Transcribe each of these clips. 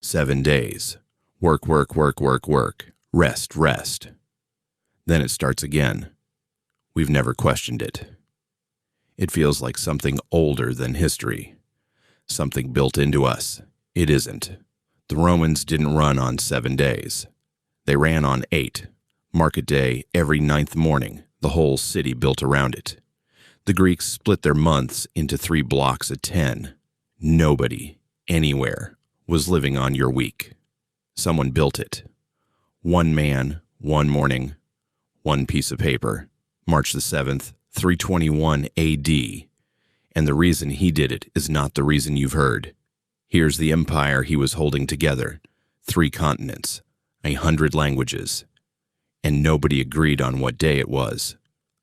7 days. Work, work, work, work, work. Rest, rest. Then it starts again. We've never questioned it. It feels like something older than history. Something built into us. It isn't. The Romans didn't run on 7 days. They ran on 8. Market day every 9th morning, the whole city built around it. The Greeks split their months into 3 blocks of 10. Nobody, anywhere, was living on your week. Someone built it. One man, one morning, one piece of paper. March the 7th, 321 AD. And the reason he did it is not the reason you've heard. Here's the empire he was holding together. 3 continents, 100 languages. And nobody agreed on what day it was.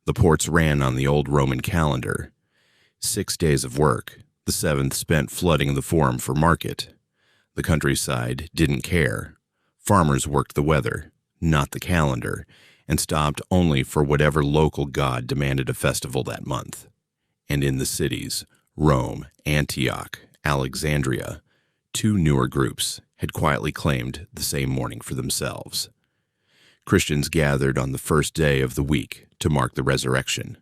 The ports ran on the old Roman calendar. 6 days of work, the 7th spent flooding the forum for market. The countryside didn't care. Farmers worked the weather, not the calendar, and stopped only for whatever local god demanded a festival that month. And in the cities, Rome, Antioch, Alexandria, 2 newer groups had quietly claimed the same morning for themselves. Christians gathered on the first day of the week to mark the resurrection.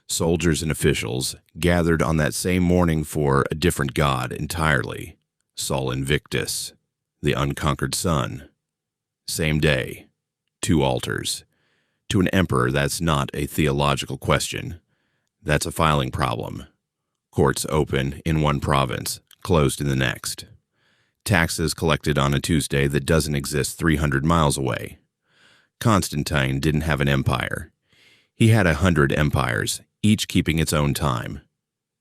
Soldiers and officials gathered on that same morning for a different god entirely, Sol Invictus, the unconquered sun. Same day, 2 altars. To an emperor, that's not a theological question. That's a filing problem. Courts open in one province, closed in the next. Taxes collected on a Tuesday that doesn't exist 300 miles away. Constantine didn't have an empire. He had 100 empires, each keeping its own time.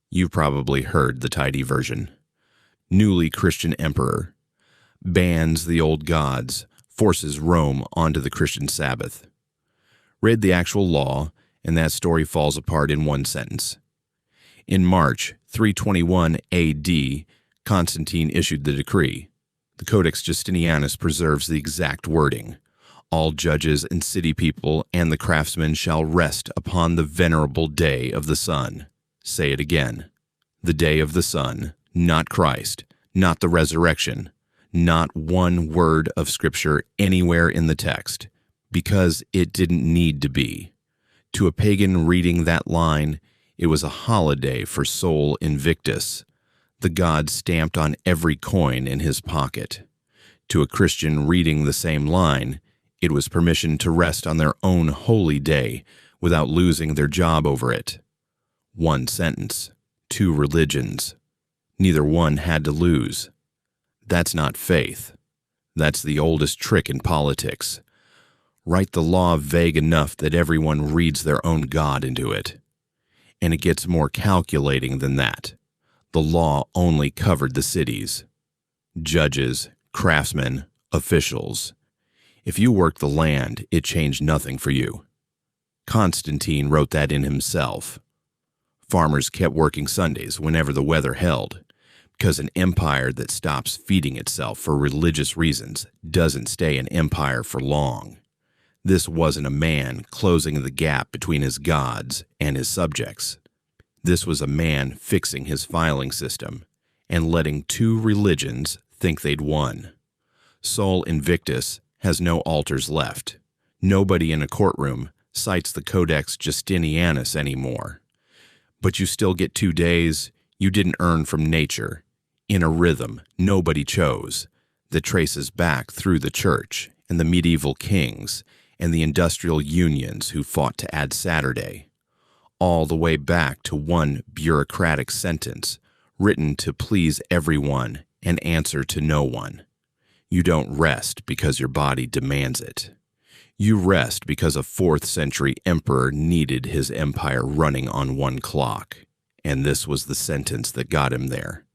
You've probably heard the tidy version. Newly Christian emperor. Bans the old gods, forces Rome onto the Christian Sabbath. Read the actual law, and that story falls apart in one sentence. In March 321 AD, Constantine issued the decree. The Codex Justinianus preserves the exact wording. All judges and city people and the craftsmen shall rest upon the venerable day of the sun. Say it again. The day of the sun, not Christ, not the resurrection, not one word of Scripture anywhere in the text, because it didn't need to be. To a pagan reading that line, it was a holiday for Sol Invictus, the god stamped on every coin in his pocket. To a Christian reading the same line, it was permission to rest on their own holy day without losing their job over it. One sentence, 2 religions. Neither one had to lose. That's not faith. That's the oldest trick in politics. Write the law vague enough that everyone reads their own God into it. And it gets more calculating than that. The law only covered the cities. Judges, craftsmen, officials. If you worked the land, it changed nothing for you. Constantine wrote that in himself. Farmers kept working Sundays whenever the weather held, because an empire that stops feeding itself for religious reasons doesn't stay an empire for long. This wasn't a man closing the gap between his gods and his subjects. This was a man fixing his filing system and letting 2 religions think they'd won. Sol Invictus has no altars left. Nobody in a courtroom cites the Codex Justinianus anymore. But you still get 2 days you didn't earn from nature, in a rhythm nobody chose, that traces back through the church and the medieval kings and the industrial unions who fought to add Saturday, all the way back to one bureaucratic sentence written to please everyone and answer to no one. You don't rest because your body demands it. You rest because a 4th century emperor needed his empire running on one clock, and this was the sentence that got him there.